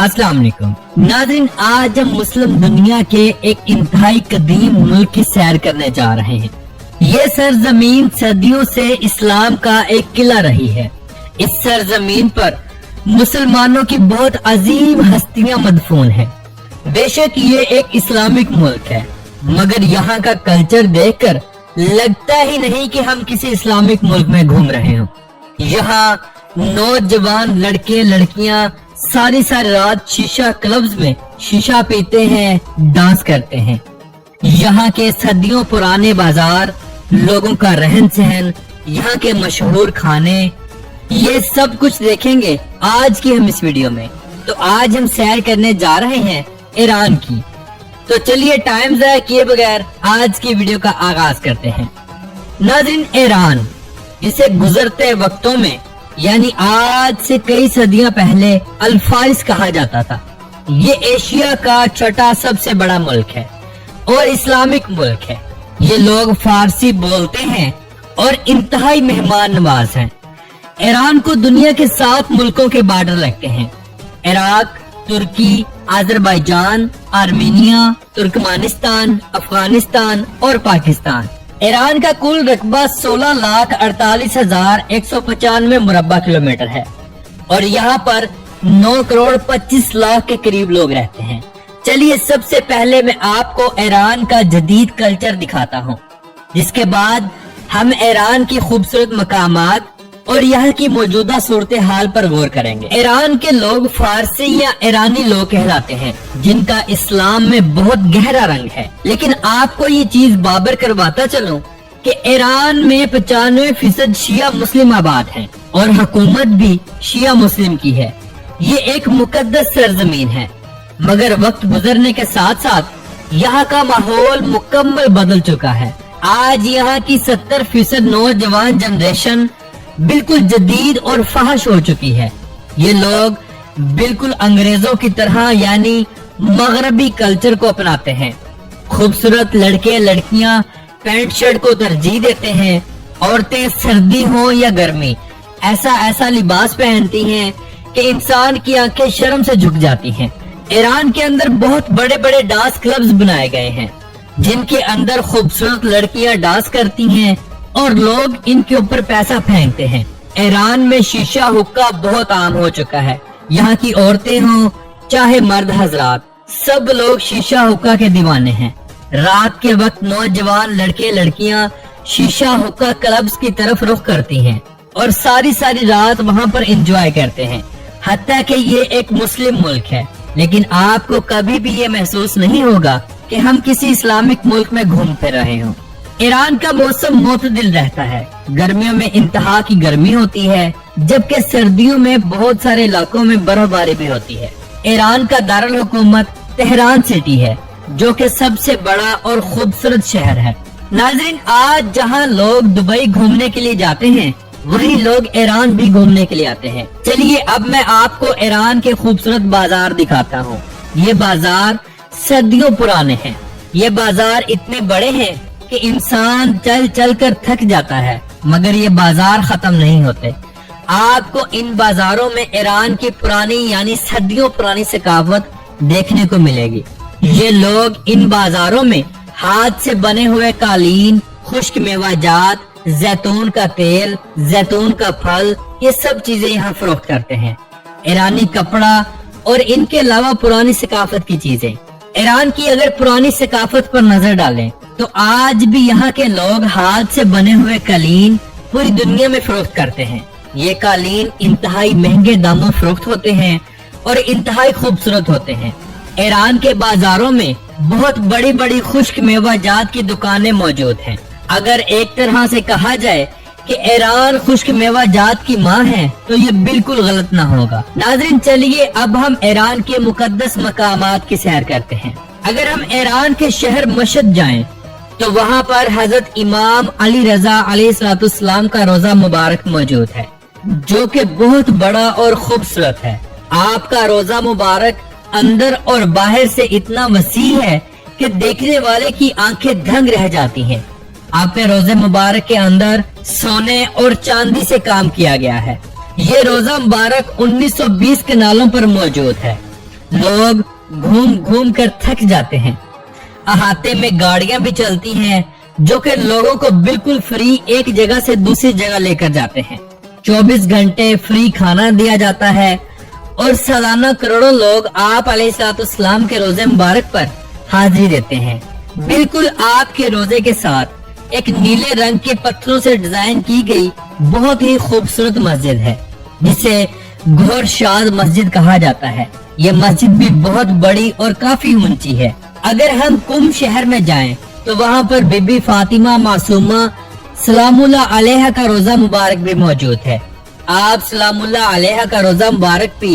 अस्सलाम वालेकुम नाज़रीन, आज हम मुस्लिम दुनिया के एक इंतहाई कदीम मुल्क की सैर करने जा रहे हैं। ये सरजमीन सदियों से इस्लाम का एक किला रही है। इस सरजमीन पर मुसलमानों की बहुत अजीम हस्तियां मदफून हैं। बेशक ये एक इस्लामिक मुल्क है, मगर यहाँ का कल्चर देखकर लगता ही नहीं कि हम किसी इस्लामिक मुल्क में घूम रहे हों। यहाँ नौजवान लड़के लड़कियां सारी रात शीशा क्लब्स में शीशा पीते हैं, डांस करते हैं। यहाँ के सदियों पुराने बाजार, लोगों का रहन सहन, यहाँ के मशहूर खाने, ये सब कुछ देखेंगे आज की हम इस वीडियो में। तो आज हम सैर करने जा रहे हैं ईरान की। तो चलिए टाइम ज़ाया किए बगैर आज की वीडियो का आगाज करते हैं। नाज़रीन, ईरान जिसे गुजरते वक्तों में यानी आज से कई सदियां पहले अल फारिस कहा जाता था। ये एशिया का छठा सबसे बड़ा मुल्क है और इस्लामिक मुल्क है। ये लोग फारसी बोलते हैं और इंतहाई मेहमान नवाज हैं। ईरान को दुनिया के 7 मुल्कों के बॉर्डर लगते हैं: इराक, तुर्की, अजरबैजान, आर्मीनिया, तुर्कमानिस्तान, अफगानिस्तान और पाकिस्तान। ईरान का कुल रकबा 16,48,195 मुरब्बा किलोमीटर है और यहाँ पर 9 करोड़ 25 लाख के करीब लोग रहते हैं। चलिए सबसे पहले मैं आपको ईरान का जदीद कल्चर दिखाता हूँ, जिसके बाद हम ईरान की खूबसूरत मकामात और यहाँ की मौजूदा सूरत हाल पर गौर करेंगे। ईरान के लोग फारसी या ईरानी लोग कहलाते हैं, जिनका इस्लाम में बहुत गहरा रंग है। लेकिन आपको ये चीज बाबर करवाता चलूं कि ईरान में 95% शिया मुस्लिम आबाद हैं और हुकूमत भी शिया मुस्लिम की है। ये एक मुकद्दस सरजमीन है, मगर वक्त गुजरने के साथ साथ यहाँ का माहौल मुकम्मल बदल चुका है। आज यहाँ की 70% नौजवान जनरेशन बिल्कुल जदीद और फहश हो चुकी है। ये लोग बिल्कुल अंग्रेजों की तरह यानी मगरबी कल्चर को अपनाते हैं। खूबसूरत लड़के लड़कियां पैंट शर्ट को तरजीह देते हैं। औरतें सर्दी हो या गर्मी ऐसा लिबास पहनती हैं कि इंसान की आंखें शर्म से झुक जाती हैं। ईरान के अंदर बहुत बड़े बड़े डांस क्लब्स बनाए गए हैं, जिनके अंदर खूबसूरत लड़कियां डांस करती हैं और लोग इनके ऊपर पैसा फेंकते हैं। ईरान में शीशा हुक्का बहुत आम हो चुका है। यहाँ की औरतें हों चाहे मर्द हजरात, सब लोग शीशा हुक्का के दीवाने हैं। रात के वक्त नौजवान लड़के लड़कियां शीशा हुक्का क्लब्स की तरफ रुख करती हैं और सारी रात वहाँ पर एंजॉय करते हैं। हत्ता कि ये एक मुस्लिम मुल्क है, लेकिन आपको कभी भी ये महसूस नहीं होगा कि हम किसी इस्लामिक मुल्क में घूम फिर रहे हों। ईरान का मौसम मोतदिल रहता है। गर्मियों में इंतहा की गर्मी होती है, जबकि सर्दियों में बहुत सारे इलाकों में बर्फबारी भी होती है। ईरान का दारुल हुकूमत तेहरान सिटी है, जो कि सबसे बड़ा और खूबसूरत शहर है। नाज़रीन, आज जहां लोग दुबई घूमने के लिए जाते हैं, वही लोग ईरान भी घूमने के लिए आते हैं। चलिए अब मैं आपको ईरान के खूबसूरत बाजार दिखाता हूँ। ये बाजार सदियों पुराने हैं। ये बाजार इतने बड़े हैं कि इंसान चल चल कर थक जाता है, मगर ये बाजार खत्म नहीं होते। आपको इन बाजारों में ईरान की पुरानी यानी सदियों पुरानी सकाफत देखने को मिलेगी। ये लोग इन बाजारों में हाथ से बने हुए कालीन, खुश्क मेवाजात, जैतून का तेल, जैतून का फल, ये सब चीजें यहाँ फरोख्त करते हैं। ईरानी कपड़ा और इनके अलावा पुरानी सकाफत की चीजें। ईरान की अगर पुरानी सकाफत पर नजर डालें तो आज भी यहाँ के लोग हाथ से बने हुए कालीन पूरी दुनिया में फरोख्त करते हैं। ये कालीन इंतहाई महंगे दामों फरोख्त होते हैं और इंतहाई खूबसूरत होते हैं। ईरान के बाजारों में बहुत बड़ी बड़ी खुश्क मेवाजात की दुकानें मौजूद हैं। अगर एक तरह से कहा जाए कि ईरान खुश्क मेवाजात की माँ है, तो ये बिल्कुल गलत ना होगा। नाज़रीन, चलिए अब हम ईरान के मुकद्दस मकामात की सैर करते हैं। अगर हम ईरान के शहर मशहद जाएं, तो वहाँ पर हजरत इमाम अली रजा अलैहिस्सलाम का रोजा मुबारक मौजूद है, जो कि बहुत बड़ा और खूबसूरत है। आपका रोजा मुबारक अंदर और बाहर से इतना वसी है कि देखने वाले की आंखें दंग रह जाती हैं। आपके रोजे मुबारक के अंदर सोने और चांदी से काम किया गया है। ये रोजा मुबारक 1920 के नालों पर मौजूद है। लोग घूम घूम कर थक जाते हैं। अहाते में गाड़ियां भी चलती हैं जो कि लोगों को बिल्कुल फ्री एक जगह से दूसरी जगह लेकर जाते हैं। 24 घंटे फ्री खाना दिया जाता है और सालाना करोड़ों लोग आप अलैहिस्सलाम के रोजे मुबारक पर हाजिरी देते हैं। बिल्कुल आपके रोजे के साथ एक नीले रंग के पत्थरों से डिजाइन की गई बहुत ही खूबसूरत मस्जिद है जिसे घोरशाद मस्जिद कहा जाता है। ये मस्जिद भी बहुत बड़ी और काफी ऊंची है। अगर हम कुंभ शहर में जाएं तो वहाँ पर बीबी फातिमा मासूमा सलामुल्लाह अलैहा का रोजा मुबारक भी मौजूद है। आप सलामुल्लाह अलैहा का रोजा मुबारक भी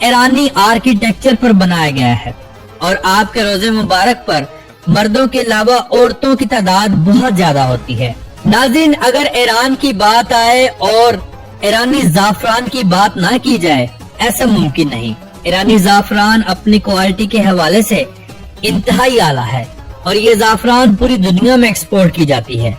ईरानी आर्किटेक्चर पर बनाया गया है और आपके रोजे मुबारक पर मर्दों के अलावा औरतों की तादाद बहुत ज्यादा होती है। नाज़रीन, अगर ईरान की बात आए और ईरानी ज़ाफ़रान की बात ना की जाए, ऐसा मुमकिन नहीं। ईरानी ज़ाफ़रान अपनी क्वालिटी के हवाले से इंतहाई आला है और ये ज़ाफ़रान पूरी दुनिया में एक्सपोर्ट की जाती है।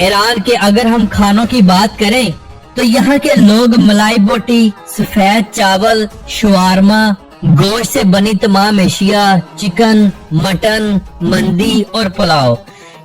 ईरान के अगर हम खानों की बात करें तो यहाँ के लोग मलाई बोटी, सफेद चावल, शवारमा, गोश्त से बनी तमाम एशिया, चिकन, मटन, मंदी और पुलाव,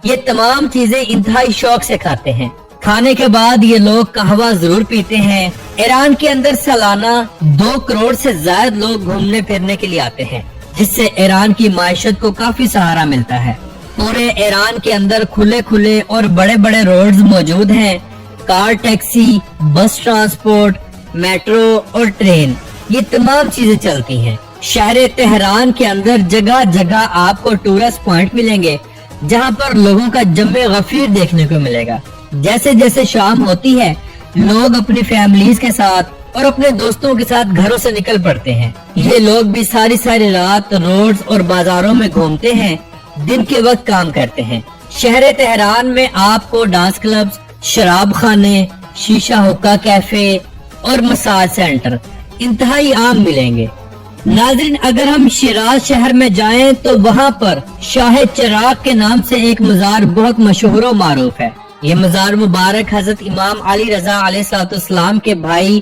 ये तमाम चीजें इंतहाई शौक से खाते हैं। खाने के बाद ये लोग कहवा जरूर पीते हैं। ईरान के अंदर सालाना 2 करोड़ से ज्यादा लोग घूमने फिरने के लिए आते हैं जिससे ईरान की माइशत को काफी सहारा मिलता है। पूरे ईरान के अंदर खुले खुले और बड़े बड़े रोड्स मौजूद हैं। कार, टैक्सी, बस ट्रांसपोर्ट, मेट्रो और ट्रेन, ये तमाम चीजें चलती हैं। शहर तेहरान के अंदर जगह जगह आपको टूरिस्ट पॉइंट मिलेंगे जहां पर लोगों का जमे गफीर देखने को मिलेगा। जैसे जैसे शाम होती है लोग अपनी फैमिलीज के साथ और अपने दोस्तों के साथ घरों से निकल पड़ते हैं। ये लोग भी सारी सारी रात रोड्स और बाजारों में घूमते हैं, दिन के वक्त काम करते हैं। शहर तेहरान में आपको डांस क्लब्स, शराब खाने, शीशा हुक्का कैफे और मसाज सेंटर इंतहाई आम मिलेंगे। नाज़रीन, अगर हम शिराज शहर में जाएं तो वहाँ पर शाह चिराग के नाम से एक मजार बहुत मशहूर और मारूफ है। ये मजार मुबारक हजरत इमाम अली रजा अलैहिस्सलाम के भाई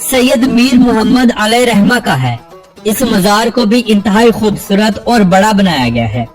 सैयद मीर मोहम्मद अलैहिर्रहमा का है। इस मजार को भी इंतहाई खूबसूरत और बड़ा बनाया गया है।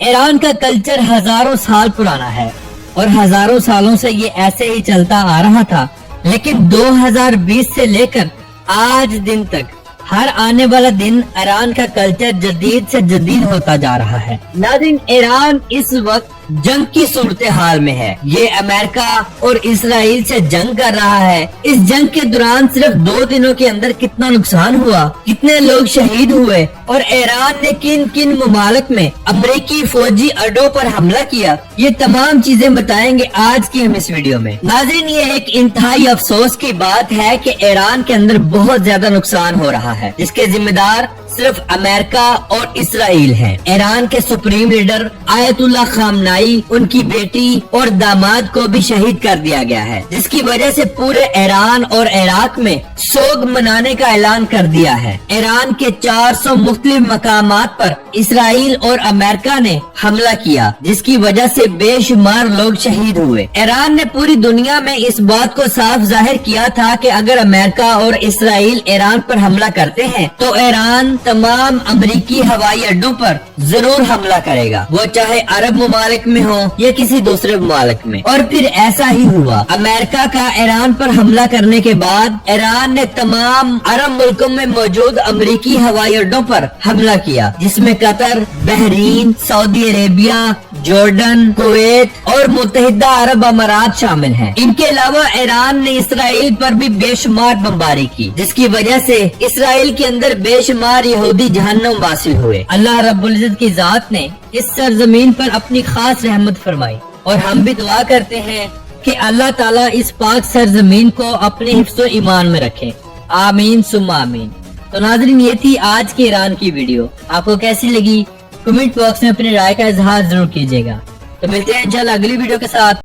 ईरान का कल्चर हजारों साल पुराना है और हजारों सालों से ये ऐसे ही चलता आ रहा था, लेकिन 2020 से लेकर आज दिन तक हर आने वाला दिन ईरान का कल्चर जदीद से जदीद होता जा रहा है। नाज़रीन, ईरान इस वक्त जंग की सूरत हाल में है। ये अमेरिका और इसराइल से जंग कर रहा है। इस जंग के दौरान सिर्फ 2 दिनों के अंदर कितना नुकसान हुआ, कितने लोग शहीद हुए और ईरान ने किन किन ममालिक में अमेरिकी फौजी अड्डों पर हमला किया, ये तमाम चीजें बताएंगे आज की हम इस वीडियो में। नाज़रीन, ये एक इंतहाई अफसोस की बात है कि ईरान के अंदर बहुत ज्यादा नुकसान हो रहा है जिसके जिम्मेदार सिर्फ अमेरिका और इसराइल हैं। ईरान के सुप्रीम लीडर आयतुल्लाह खामनाई, उनकी बेटी और दामाद को भी शहीद कर दिया गया है जिसकी वजह से पूरे ईरान और इराक में सोग मनाने का ऐलान कर दिया है। ईरान के 400 मुख्तलिफ मकामात पर इसराइल और अमेरिका ने हमला किया जिसकी वजह से बेशुमार लोग शहीद हुए। ईरान ने पूरी दुनिया में इस बात को साफ जाहिर किया था कि अगर अमेरिका और इसराइल ईरान पर हमला करते हैं तो ईरान तमाम अमेरिकी हवाई अड्डों पर जरूर हमला करेगा, वो चाहे अरब ममालिक में हो या किसी दूसरे ममालिक में। और फिर ऐसा ही हुआ। अमेरिका का ईरान पर हमला करने के बाद ईरान ने तमाम अरब मुल्कों में मौजूद अमेरिकी हवाई अड्डों पर हमला किया जिसमें Qatar, Bahrain, Saudi Arabia, Jordan, Kuwait और मुत्तहिदा अरब अमारात शामिल हैं। इनके अलावा ईरान ने इसराइल पर भी बेशुमार बमबारी की जिसकी वजह से इसराइल के अंदर बेशुमार यहूदी जहन्नम वासिल हुए। अल्लाह रब्बुल इज्जत की जात ने इस सरजमीन पर अपनी खास रहमत फरमाई और हम भी दुआ करते हैं कि अल्लाह ताला इस पाक सरजमीन को अपने हिफ्ज़ो ईमान में रखे। आमीन सुम्मा आमीन। तो नाज़रीन, ये थी आज की ईरान की वीडियो। आपको कैसी लगी कमेंट बॉक्स में अपनी राय का इजहार जरूर कीजिएगा। तो मिलते हैं इंशाल्लाह अगली वीडियो के साथ।